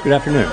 Good afternoon.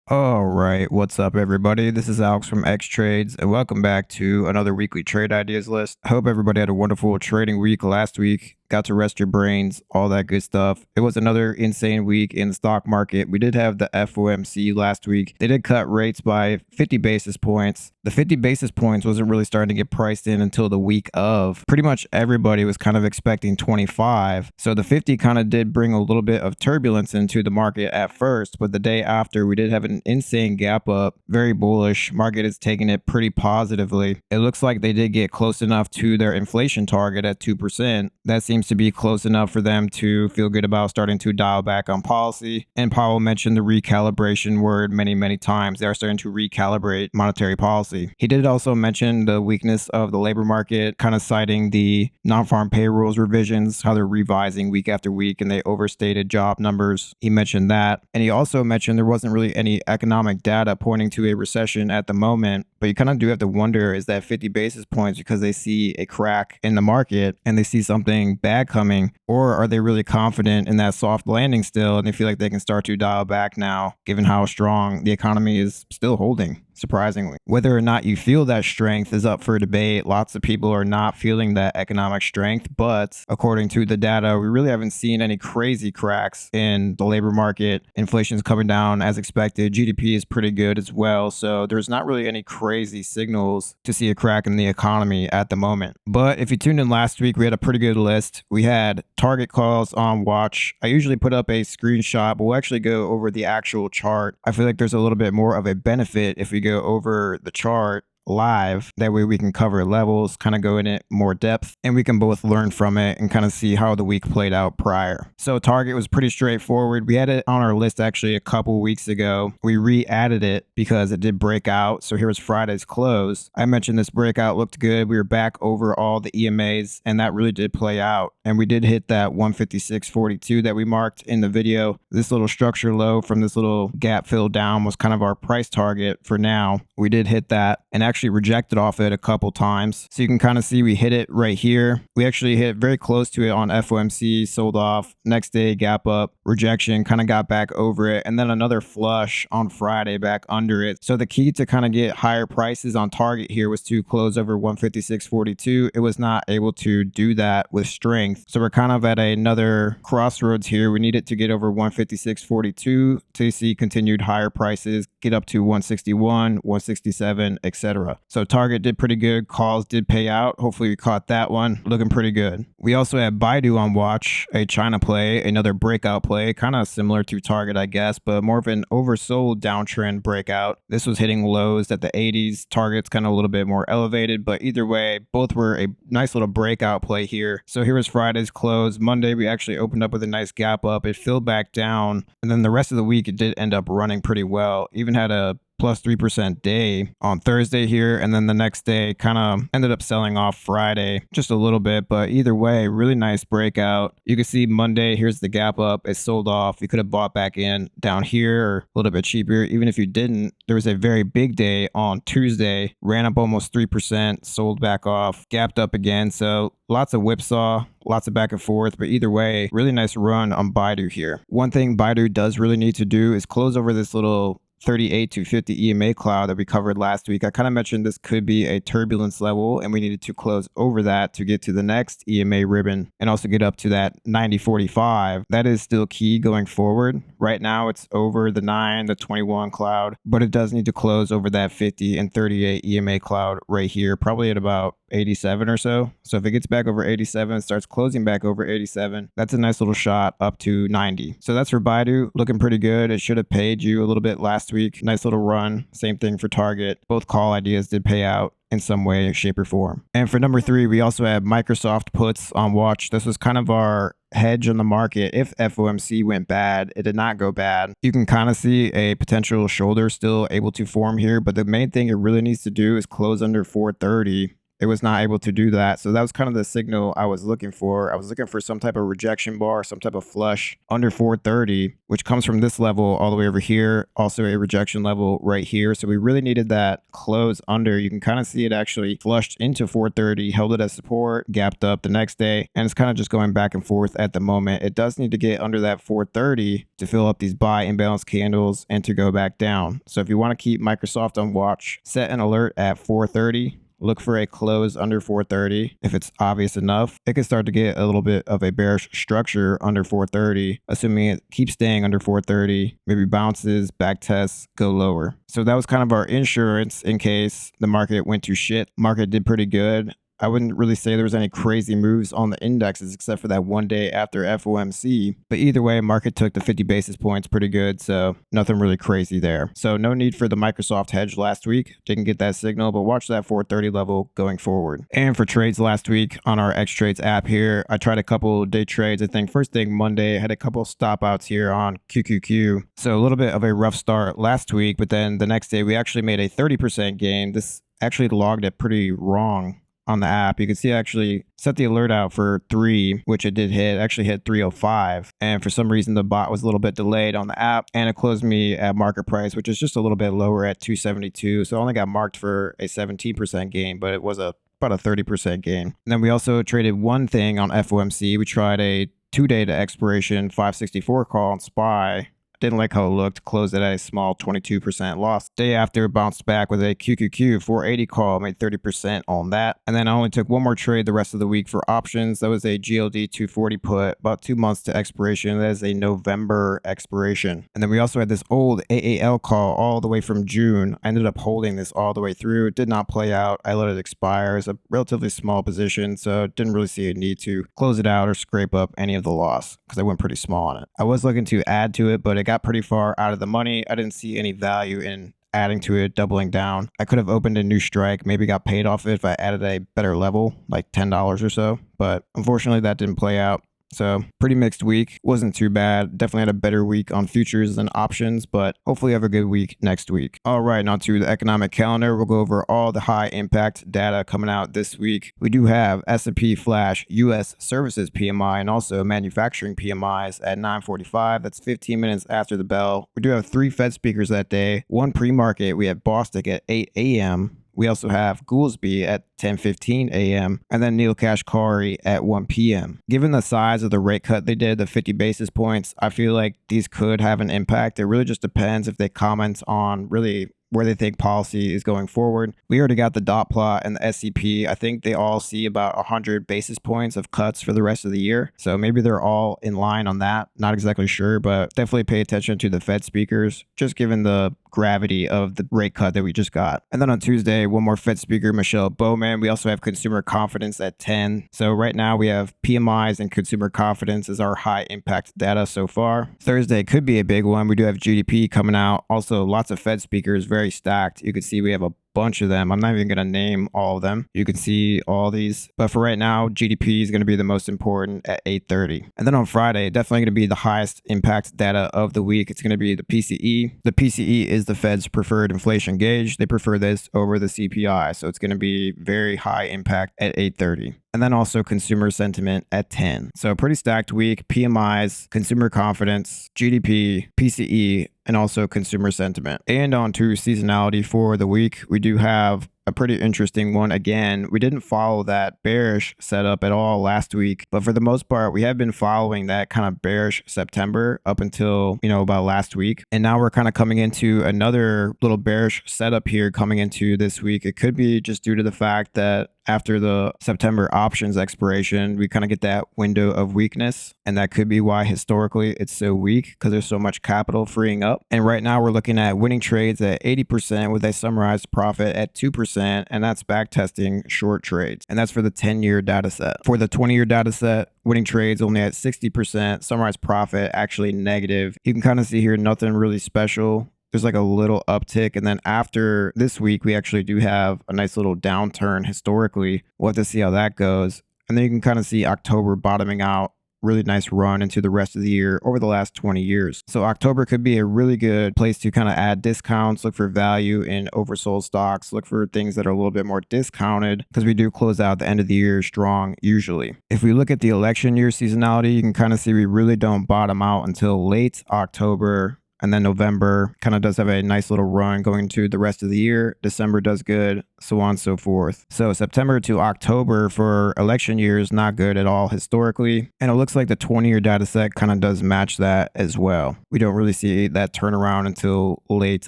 All right, what's up, everybody? This is Alex from Xtrades, and welcome back to another weekly trade ideas list. I hope everybody had a wonderful trading week last week. Got to rest your brains, all that good stuff. It was another insane week in the stock market. We did have the FOMC last week. They did cut rates by 50 basis points. The 50 basis points wasn't really starting to get priced in until the week of. Pretty much everybody was kind of expecting 25. So the 50 kind of did bring a little bit of turbulence into the market at first, but the day after, we did have an insane gap up. Very bullish. Market is taking it pretty positively. It looks like they did get close enough to their inflation target at 2%. That seems to be close enough for them to feel good about starting to dial back on policy. And Powell mentioned the recalibration word many times. They are starting to recalibrate monetary policy. He did also mention the weakness of the labor market, kind of citing the non-farm payrolls revisions, how they're revising week after week and they overstated job numbers. He mentioned that. And he also mentioned there wasn't really any economic data pointing to a recession at the moment. But you kind of do have to wonder, is that 50 basis points because they see a crack in the market and they see something bad coming, or are they really confident in that soft landing still and they feel like they can start to dial back now given how strong the economy is still holding? Surprisingly, whether or not you feel that strength is up for debate. Lots of people are not feeling that economic strength, but according to the data, we really haven't seen any crazy cracks in the labor market. Inflation's coming down as expected. GDP is pretty good as well. So there's not really any crazy signals to see a crack in the economy at the moment. But if you tuned in last week, we had a pretty good list. We had target calls on watch. I usually put up a screenshot, but we'll actually go over the actual chart. I feel like there's a little bit more of a benefit if we go over the chart live. That way we can cover levels, kind of go in it more depth, and we can both learn from it and kind of see how the week played out prior. So target was pretty straightforward. We had it on our list actually a couple weeks ago. We re-added it because it did break out. So here was Friday's close. I mentioned this breakout looked good. We were back over all the EMAs and that really did play out. And we did hit that 156.42 that we marked in the video. This little structure low from this little gap fill down was kind of our price target for now. We did hit that and actually rejected off it a couple times. So you can kind of see we hit it right here. We actually hit very close to it on FOMC, sold off. Next day, gap up, rejection, kind of got back over it. And then another flush on Friday back under it. So the key to kind of get higher prices on target here was to close over 156.42. It was not able to do that with strength. So we're kind of at another crossroads here. We need it to get over 156.42 to see continued higher prices, get up to 161, 167, etc. So target did pretty good. Calls did pay out. Hopefully you caught that one. Looking pretty good. We also had Baidu on watch, a China play, another breakout play, kind of similar to target, I guess, but more of an oversold downtrend breakout. This was hitting lows at the 80s. Target's kind of a little bit more elevated, but either way, both were a nice little breakout play here. So here was Friday's close. Monday, we actually opened up with a nice gap up. It filled back down, and then the rest of the week, it did end up running pretty well. Even had a plus 3% day on Thursday here, and then the next day kind of ended up selling off Friday just a little bit, but either way, really nice breakout. You can see Monday, here's the gap up, it sold off. You could have bought back in down here or a little bit cheaper. Even if you didn't, there was a very big day on Tuesday, ran up almost 3%, sold back off, gapped up again. So lots of whipsaw, lots of back and forth, but either way, really nice run on Baidu here. One thing Baidu does really need to do is close over this little 38 to 50 EMA cloud that we covered last week. I kind of mentioned this could be a turbulence level and we needed to close over that to get to the next EMA ribbon and also get up to that 90.45. That is still key going forward. Right now it's over the 9, the 21 cloud, but it does need to close over that 50 and 38 EMA cloud right here, probably at about 87 or so. So if it gets back over 87, starts closing back over 87, that's a nice little shot up to 90. So that's for Baidu, looking pretty good. It should have paid you a little bit last week. Nice little run. Same thing for Target. Both call ideas did pay out in some way, shape, or form. And for number 3, we also have Microsoft puts on watch. This was kind of our hedge on the market. If FOMC went bad, it did not go bad. You can kind of see a potential shoulder still able to form here, but the main thing it really needs to do is close under 430. it was not able to do that. So that was kind of the signal I was looking for. I was looking for some type of rejection bar, some type of flush under 430, which comes from this level all the way over here. Also a rejection level right here. So we really needed that close under. You can kind of see it actually flushed into 430, held it as support, gapped up the next day, and it's kind of just going back and forth at the moment. It does need to get under that 430 to fill up these buy imbalance candles and to go back down. So if you want to keep Microsoft on watch, set an alert at 430. Look for a close under 430. If it's obvious enough, it can start to get a little bit of a bearish structure under 430, assuming it keeps staying under 430, maybe bounces, back tests, go lower. So that was kind of our insurance in case the market went to shit. Market did pretty good. I wouldn't really say there was any crazy moves on the indexes except for that one day after FOMC. But either way, market took the 50 basis points pretty good, so nothing really crazy there. So no need for the Microsoft hedge last week. Didn't get that signal, but watch that 430 level going forward. And for trades last week on our Xtrades app here, I tried a couple day trades. I think first thing Monday, I had a couple stop outs here on QQQ. So a little bit of a rough start last week, but then the next day we actually made a 30% gain. This actually logged it pretty wrong on the app. You can see I actually set the alert out for 3, which it did hit. Actually hit 305, and for some reason the bot was a little bit delayed on the app, and it closed me at market price, which is just a little bit lower at 272. So I only got marked for a 17% gain, but it was about a 30% gain. And then we also traded one thing on FOMC. We tried a 2-day to expiration 564 call on SPY. Didn't like how it looked, closed it at a small 22% loss. Day after, bounced back with a QQQ 480 call, made 30% on that. And then I only took one more trade the rest of the week for options. That was a GLD 240 put, about 2 months to expiration. That is a November expiration. And then we also had this old AAL call all the way from June. I ended up holding this all the way through. It did not play out. I let it expire. It's a relatively small position, so didn't really see a need to close it out or scrape up any of the loss because I went pretty small on it. I was looking to add to it, but it got pretty far out of the money. I didn't see any value in adding to it, doubling down. I could have opened a new strike, maybe got paid off it if I added a better level, like $10 or so. But unfortunately, that didn't play out. So pretty mixed week. Wasn't too bad. Definitely had a better week on futures than options, but hopefully have a good week next week. All right, now to the economic calendar. We'll go over all the high impact data coming out this week. We do have S&P Flash US Services PMI and also manufacturing PMIs at 9:45. That's 15 minutes after the bell. We do have 3 Fed speakers that day. One pre-market. We have Bostic at 8 a.m. We also have Goolsby at 10:15 a.m. and then Neil Kashkari at 1 p.m. Given the size of the rate cut they did, the 50 basis points, I feel like these could have an impact. It really just depends if they comment on really where they think policy is going forward. We already got the dot plot and the SCP. I think they all see about 100 basis points of cuts for the rest of the year. So maybe they're all in line on that. Not exactly sure, but definitely pay attention to the Fed speakers, just given the gravity of the rate cut that we just got. And then on Tuesday, one more Fed speaker, Michelle Bowman. We also have consumer confidence at 10. So right now we have PMIs and consumer confidence as our high impact data so far. Thursday could be a big one. We do have GDP coming out. Also lots of Fed speakers, very stacked. You can see we have a bunch of them. I'm not even going to name all of them. You can see all these. But for right now, GDP is going to be the most important at 8:30. And then on Friday, definitely going to be the highest impact data of the week. It's going to be the PCE. The PCE is the Fed's preferred inflation gauge. They prefer this over the CPI. So it's going to be very high impact at 8:30. And then also consumer sentiment at 10. So a pretty stacked week. PMIs, consumer confidence, GDP, PCE, and also consumer sentiment. And on to seasonality for the week. We do have a pretty interesting one. Again, we didn't follow that bearish setup at all last week, but for the most part, we have been following that kind of bearish September up until, about last week. And now we're kind of coming into another little bearish setup here coming into this week. It could be just due to the fact that after the September options expiration, we kind of get that window of weakness. And that could be why historically it's so weak, because there's so much capital freeing up. And right now we're looking at winning trades at 80% with a summarized profit at 2%. And that's back testing short trades. And that's for the 10-year data set. For the 20-year data set, winning trades only at 60%, summarized profit actually negative. You can kind of see here nothing really special. There's like a little uptick. And then after this week, we actually do have a nice little downturn historically. We'll have to see how that goes. And then you can kind of see October bottoming out really nice run into the rest of the year over the last 20 years. So October could be a really good place to kind of add discounts, look for value in oversold stocks, look for things that are a little bit more discounted because we do close out the end of the year strong usually. If we look at the election year seasonality, you can kind of see we really don't bottom out until late October. And then November kind of does have a nice little run going to the rest of the year. December does good, so on and so forth. So September to October for election years, not good at all historically. And it looks like the 20-year data set kind of does match that as well. We don't really see that turnaround until late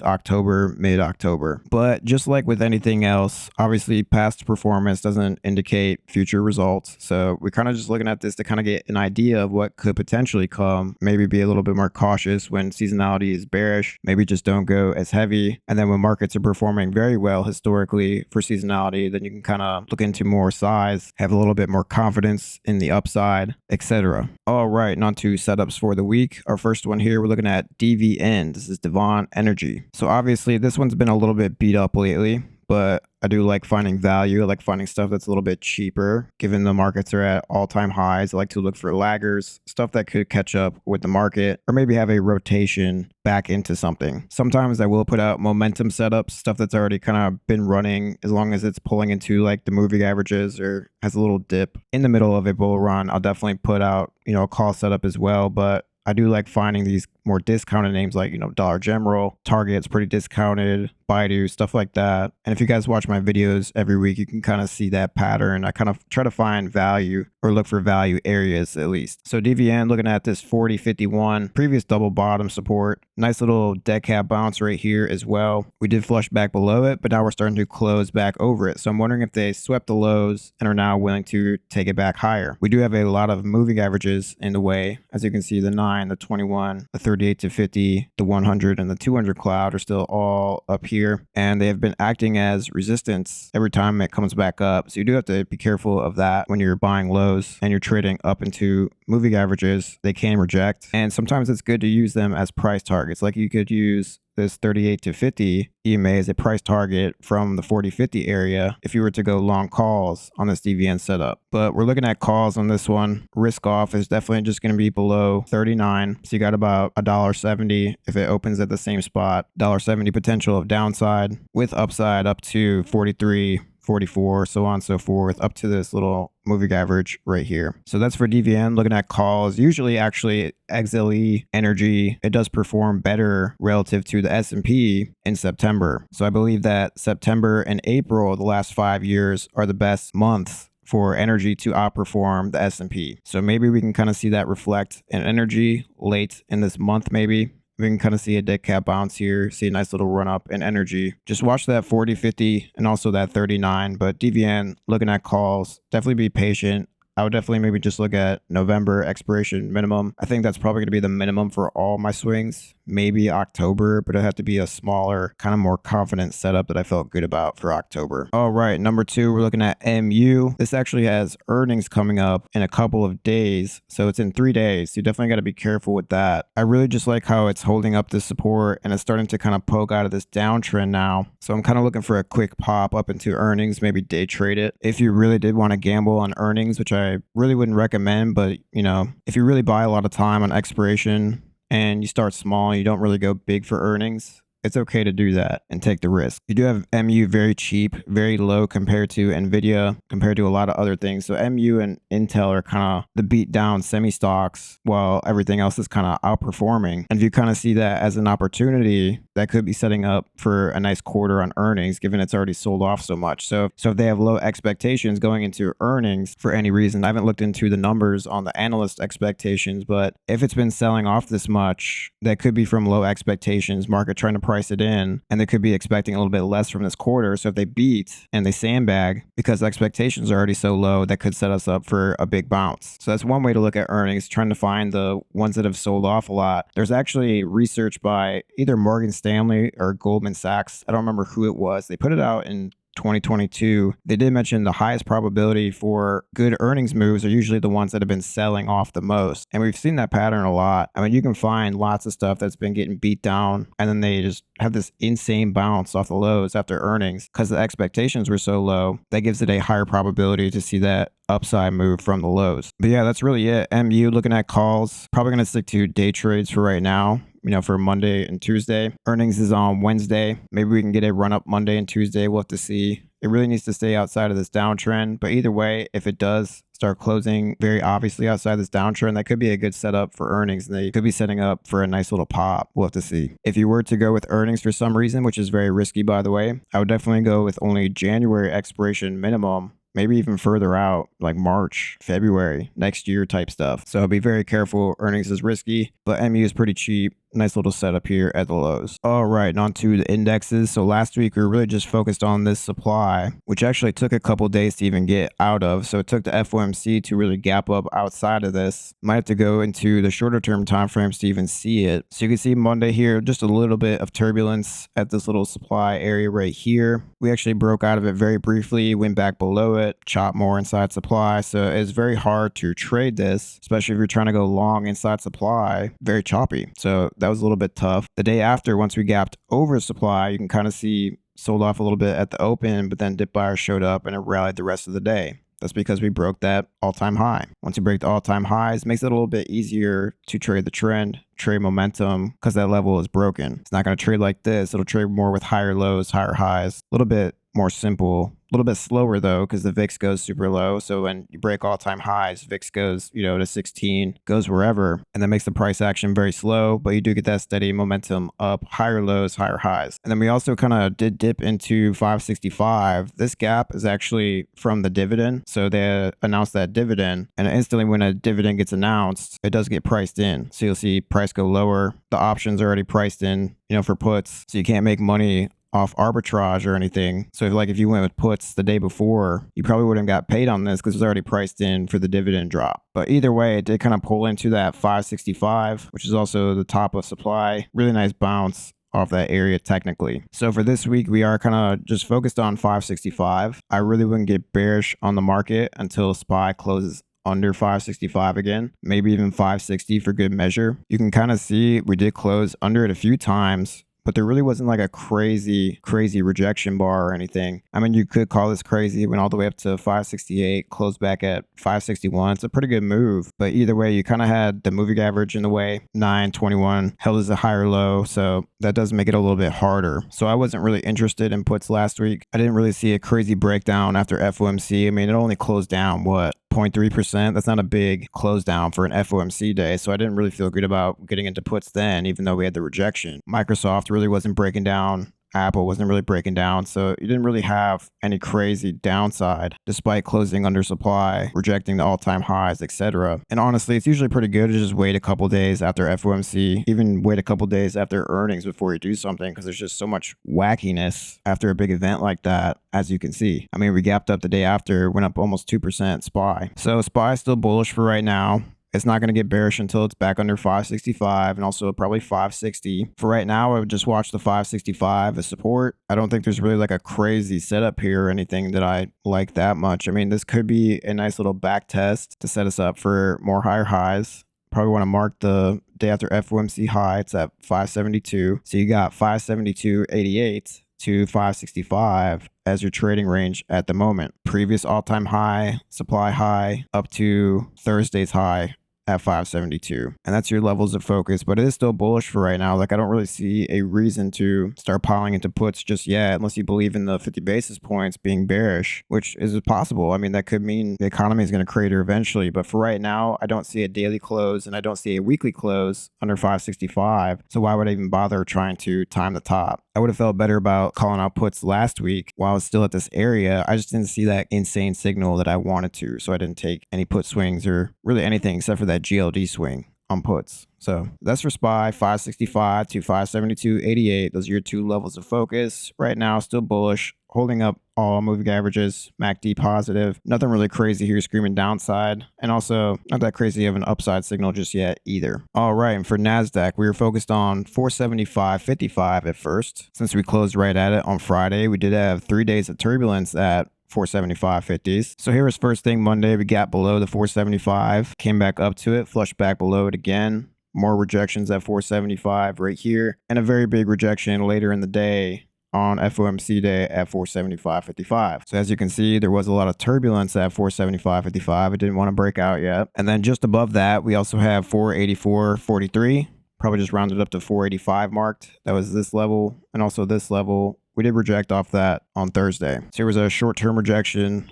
October, mid-October. But just like with anything else, obviously past performance doesn't indicate future results. So we're kind of just looking at this to kind of get an idea of what could potentially come. Maybe be a little bit more cautious when seasonality is bearish, maybe just don't go as heavy. And then when markets are performing very well historically for seasonality, then you can kind of look into more size, have a little bit more confidence in the upside, etc. All right, and on to setups for the week. Our first one here, we're looking at DVN. This is Devon Energy. So obviously this one's been a little bit beat up lately, but I do like finding value. I like finding stuff that's a little bit cheaper. Given the markets are at all-time highs, I like to look for laggers, stuff that could catch up with the market, or maybe have a rotation back into something. Sometimes I will put out momentum setups, stuff that's already kind of been running, as long as it's pulling into like the moving averages or has a little dip in the middle of a bull run. I'll definitely put out, a call setup as well, but I do like finding these more discounted names like, Dollar General, Target's pretty discounted, Baidu, stuff like that. And if you guys watch my videos every week, you can kind of see that pattern. I kind of try to find value or look for value areas at least. So DVN, looking at this 40.51, previous double bottom support, nice little dead cat bounce right here as well. We did flush back below it, but now we're starting to close back over it. So I'm wondering if they swept the lows and are now willing to take it back higher. We do have a lot of moving averages in the way. As you can see, the 9, the 21, the 38 to 50, the 100, and the 200 cloud are still all up here. And they have been acting as resistance every time it comes back up. So you do have to be careful of that when you're buying lows and you're trading up into moving averages. They can reject. And sometimes it's good to use them as price targets. Like you could use this 38 to 50 EMA as a price target from the 40-50 area if you were to go long calls on this DVN setup. But we're looking at calls on this one. Risk off is definitely just going to be below 39. So you got about $1.70 if it opens at the same spot. $1.70 potential of downside with upside up to 43, 44, so on and so forth, up to this little moving average right here. So that's for DVN. Looking at calls, usually actually XLE Energy, it does perform better relative to the S&P in September. So I believe that September and April, the last 5 years, are the best months for energy to outperform the S&P. So maybe we can kind of see that reflect in energy late in this month maybe. We can kind of see a dead cat bounce here, see a nice little run up in energy. Just watch that 40, 50, and also that 39. But DVN, looking at calls, definitely be patient. I would definitely maybe just look at November expiration minimum. I think that's probably going to be the minimum for all my swings. Maybe October, but it'd have to be a smaller, kind of more confident setup that I felt good about for October. All right, number 2, we're looking at MU. This actually has earnings coming up in a couple of days. So it's in 3 days. You definitely got to be careful with that. I really just like how it's holding up the support and it's starting to kind of poke out of this downtrend now. So I'm kind of looking for a quick pop up into earnings, maybe day trade it. If you really did want to gamble on earnings, which I really wouldn't recommend, but if you really buy a lot of time on expiration and you start small, you don't really go big for earnings, it's okay to do that and take the risk. You do have MU very cheap, very low compared to Nvidia, compared to a lot of other things. So MU and Intel are kind of the beat down semi stocks while everything else is kind of outperforming. And if you kind of see that as an opportunity, that could be setting up for a nice quarter on earnings, given it's already sold off so much. So if they have low expectations going into earnings for any reason, I haven't looked into the numbers on the analyst expectations, but if it's been selling off this much, that could be from low expectations, market trying to price it in, and they could be expecting a little bit less from this quarter. So if they beat and they sandbag because expectations are already so low, that could set us up for a big bounce. So that's one way to look at earnings, trying to find the ones that have sold off a lot. There's actually research by either Morgan Stanley or Goldman Sachs. I don't remember who it was. They put it out in 2022. They did mention the highest probability for good earnings moves are usually the ones that have been selling off the most. And we've seen that pattern a lot. I mean, you can find lots of stuff that's been getting beat down and then they just have this insane bounce off the lows after earnings because the expectations were so low. That gives it a higher probability to see that upside move from the lows. But yeah, that's really it. MU looking at calls. Probably going to stick to day trades for right now. For Monday and Tuesday. Earnings is on Wednesday. Maybe we can get a run up Monday and Tuesday. We'll have to see. It really needs to stay outside of this downtrend. But either way, if it does start closing very obviously outside this downtrend, that could be a good setup for earnings. And they could be setting up for a nice little pop. We'll have to see. If you were to go with earnings for some reason, which is very risky, by the way, I would definitely go with only January expiration minimum. Maybe even further out, like March, February, next year type stuff. So be very careful. Earnings is risky, but MU is pretty cheap. Nice little setup here at the lows. All right, on to the indexes. So last week we were really just focused on this supply, which actually took a couple days to even get out of. So it took the FOMC to really gap up outside of this. Might have to go into the shorter term time frames to even see it. So you can see Monday here, just a little bit of turbulence at this little supply area right here. We actually broke out of it very briefly, went back below it, chopped more inside supply. So it's very hard to trade this, especially if you're trying to go long inside supply. Very choppy. So that was a little bit tough. The day after, once we gapped over supply, you can kind of see sold off a little bit at the open, but then dip buyers showed up and it rallied the rest of the day. That's because we broke that all-time high. Once you break the all-time highs, it makes it a little bit easier to trade the trend, trade momentum, because that level is broken. It's not going to trade like this. It'll trade more with higher lows, higher highs, a little bit more simple. A little bit slower though, because the VIX goes super low. So when you break all-time highs, VIX goes, to 16, goes wherever, and that makes the price action very slow. But you do get that steady momentum up, higher lows, higher highs. And then we also kind of did dip into 565. This gap is actually from the dividend. So they announced that dividend, and instantly when a dividend gets announced, it does get priced in. So you'll see price go lower. The options are already priced in, for puts. So you can't make money off arbitrage or anything. So if you went with puts the day before, you probably wouldn't have got paid on this because it was already priced in for the dividend drop. But either way, it did kind of pull into that 565, which is also the top of supply. Really nice bounce off that area technically. So for this week, we are kind of just focused on 565. I really wouldn't get bearish on the market until SPY closes under 565 again, maybe even 560 for good measure. You can kind of see we did close under it a few times, but there really wasn't like a crazy rejection bar or anything. I mean, you could call this crazy. It went all the way up to 568, closed back at 561. It's a pretty good move. But either way, you kind of had the moving average in the way, 921, held as a higher low. So that does make it a little bit harder. So I wasn't really interested in puts last week. I didn't really see a crazy breakdown after FOMC. I mean, it only closed down, what? 0.3%. That's not a big close down for an FOMC day. So I didn't really feel good about getting into puts then, even though we had the rejection. Microsoft really wasn't breaking down. Apple wasn't really breaking down, so you didn't really have any crazy downside despite closing under supply, rejecting the all-time highs, etc. And honestly, it's usually pretty good to just wait a couple days after FOMC, even wait a couple days after earnings before you do something, because there's just so much wackiness after a big event like that, as you can see. I mean, we gapped up the day after, went up almost 2% SPY. So SPY is still bullish for right now. It's not going to get bearish until it's back under 565 and also probably 560. For right now, I would just watch the 565 as support. I don't think there's really like a crazy setup here or anything that I like that much. I mean, this could be a nice little back test to set us up for more higher highs. Probably want to mark the day after FOMC high. It's at 572. So you got 572.88 to 565 as your trading range at the moment. Previous all-time high, supply high, up to Thursday's high at 572. And that's your levels of focus, but it is still bullish for right now. Like, I don't really see a reason to start piling into puts just yet, unless you believe in the 50 basis points being bearish, which is possible. I mean, that could mean the economy is going to crater eventually, but for right now, I don't see a daily close and I don't see a weekly close under 565. So why would I even bother trying to time the top? I would have felt better about calling out puts last week while I was still at this area. I just didn't see that insane signal that I wanted to, so I didn't take any put swings or really anything except for that GLD swing on puts. So that's for SPY, 565 to 572.88. Those are your two levels of focus. Right now, still bullish, holding up all moving averages, MACD positive. Nothing really crazy here screaming downside. And also not that crazy of an upside signal just yet either. All right, and for NASDAQ, we were focused on 475.55 at first. Since we closed right at it on Friday, we did have 3 days of turbulence at 475.50s. So here was first thing Monday, we got below the 475, came back up to it, flushed back below it again. More rejections at 475 right here, and a very big rejection later in the day on FOMC day at 475.55. So as you can see, there was a lot of turbulence at 475.55. It didn't want to break out yet. And then just above that, we also have 484.43. Probably just rounded up to 485 marked. That was this level and also this level. We did reject off that on Thursday. So here was a short-term rejection.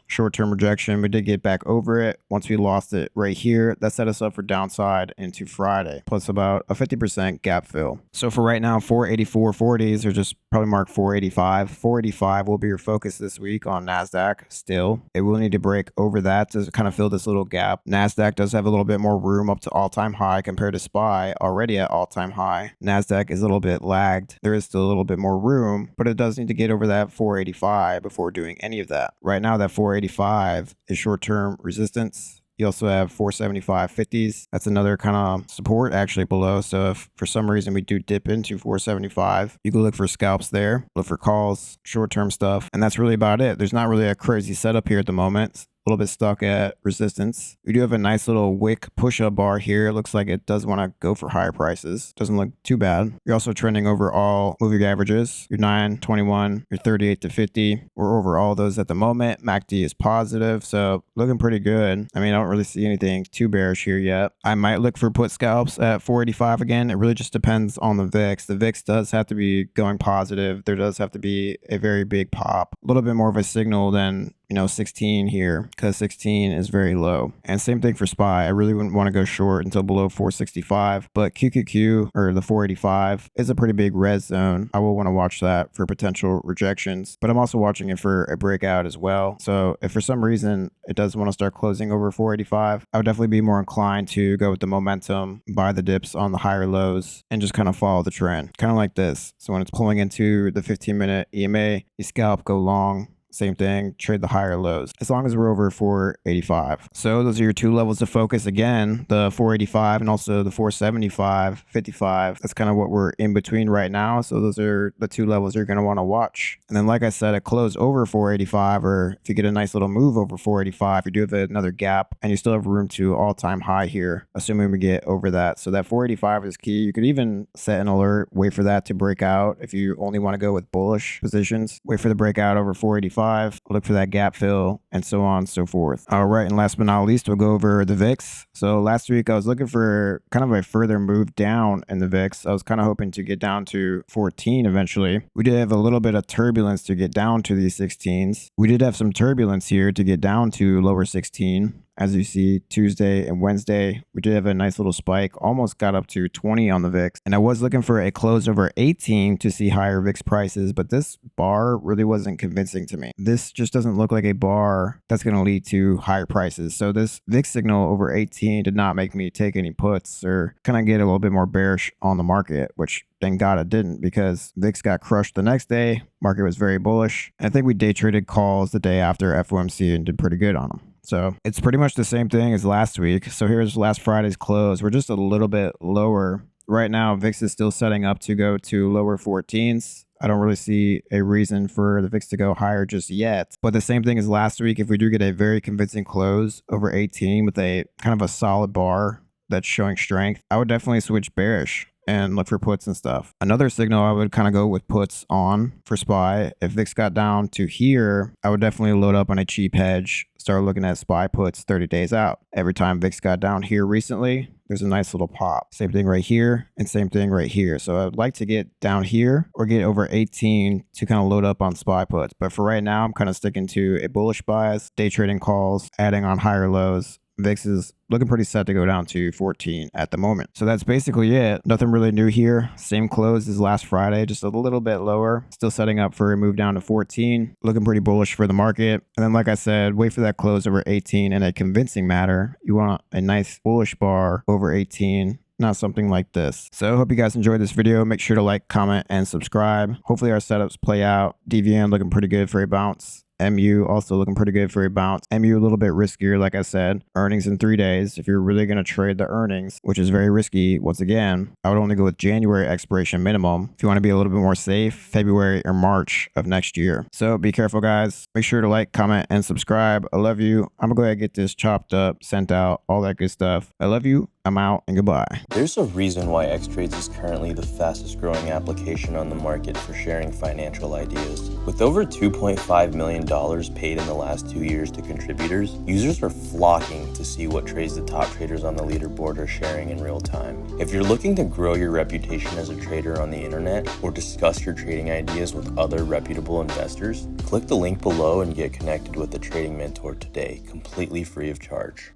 We did get back over it. Once we lost it right here, that set us up for downside into Friday, plus about a 50% gap fill. So for right now, 484.40s are just probably mark 485. 485 will be your focus this week on NASDAQ still. It will need to break over that to kind of fill this little gap. NASDAQ does have a little bit more room up to all-time high compared to SPY, already at all-time high. NASDAQ is a little bit lagged. There is still a little bit more room, but it does need to get over that 485 before doing any of that. Right now, that 485 is short-term resistance. You also have 475.50s. That's another kind of support actually below. So if for some reason we do dip into 475, you can look for scalps there, look for calls, short-term stuff. And that's really about it. There's not really a crazy setup here at the moment. A little bit stuck at resistance. We do have a nice little wick push-up bar here. It looks like it does want to go for higher prices. Doesn't look too bad. You're also trending over all moving averages. Your 9, 21, your 38 to 50. We're over all those at the moment. MACD is positive, so looking pretty good. I mean, I don't really see anything too bearish here yet. I might look for put scalps at 485 again. It really just depends on the VIX. The VIX does have to be going positive. There does have to be a very big pop. A little bit more of a signal than 16 here, because 16 is very low. And same thing for SPY. I really wouldn't want to go short until below 465, but QQQ, or the 485, is a pretty big red zone. I will want to watch that for potential rejections, but I'm also watching it for a breakout as well. So if for some reason it does want to start closing over 485, I would definitely be more inclined to go with the momentum, buy the dips on the higher lows, and just kind of follow the trend, kind of like this. So when it's pulling into the 15-minute EMA, you scalp, go long. Same thing, trade the higher lows, as long as we're over 485. So those are your two levels of focus. Again, the 485 and also the 475.55. That's kind of what we're in between right now. So those are the two levels you're going to want to watch. And then, like I said, it closed over 485, or if you get a nice little move over 485, you do have another gap and you still have room to all-time high here, assuming we get over that. So that 485 is key. You could even set an alert, wait for that to break out. If you only want to go with bullish positions, wait for the breakout over 485. Look for that gap fill, and so on and so forth. All right, and last but not least, we'll go over the VIX. So last week I was looking for kind of a further move down in the VIX. I was kind of hoping to get down to 14 eventually. We did have a little bit of turbulence to get down to these 16s. We did have some turbulence here to get down to lower 16. As you see, Tuesday and Wednesday, we did have a nice little spike, almost got up to 20 on the VIX. And I was looking for a close over 18 to see higher VIX prices, but this bar really wasn't convincing to me. This just doesn't look like a bar that's going to lead to higher prices. So this VIX signal over 18 did not make me take any puts or kind of get a little bit more bearish on the market, which thank God it didn't, because VIX got crushed the next day. Market was very bullish. I think we day traded calls the day after FOMC and did pretty good on them. So it's pretty much the same thing as last week. So here's last Friday's close. We're just a little bit lower. Right now, VIX is still setting up to go to lower 14s. I don't really see a reason for the VIX to go higher just yet. But the same thing as last week, if we do get a very convincing close over 18 with a kind of a solid bar that's showing strength, I would definitely switch bearish and look for puts and stuff. Another signal I would kind of go with puts on for SPY. If VIX got down to here, I would definitely load up on a cheap hedge, start looking at SPY puts 30 days out. Every time VIX got down here recently, there's a nice little pop. Same thing right here and same thing right here. So I'd like to get down here or get over 18 to kind of load up on SPY puts. But for right now, I'm kind of sticking to a bullish bias, day trading calls, adding on higher lows. VIX is looking pretty set to go down to 14 at the moment. So that's basically it. Nothing really new here. Same close as last Friday, just a little bit lower. Still setting up for a move down to 14. Looking pretty bullish for the market. And then, like I said, wait for that close over 18 in a convincing manner. You want a nice bullish bar over 18. Not something like this. So I hope you guys enjoyed this video. Make sure to like, comment, and subscribe. Hopefully our setups play out. DVN looking pretty good for a bounce. MU also looking pretty good for a bounce. MU a little bit riskier, like I said. Earnings in 3 days. If you're really going to trade the earnings, which is very risky, once again, I would only go with January expiration minimum. If you want to be a little bit more safe, February or March of next year. So be careful, guys. Make sure to like, comment, and subscribe. I love you. I'm going to go ahead and get this chopped up, sent out, all that good stuff. I love you. I'm out and goodbye. There's a reason why Xtrades is currently the fastest growing application on the market for sharing financial ideas. With over $2.5 million paid in the last 2 years to contributors, users are flocking to see what trades the top traders on the leaderboard are sharing in real time. If you're looking to grow your reputation as a trader on the internet or discuss your trading ideas with other reputable investors, click the link below and get connected with a trading mentor today, completely free of charge.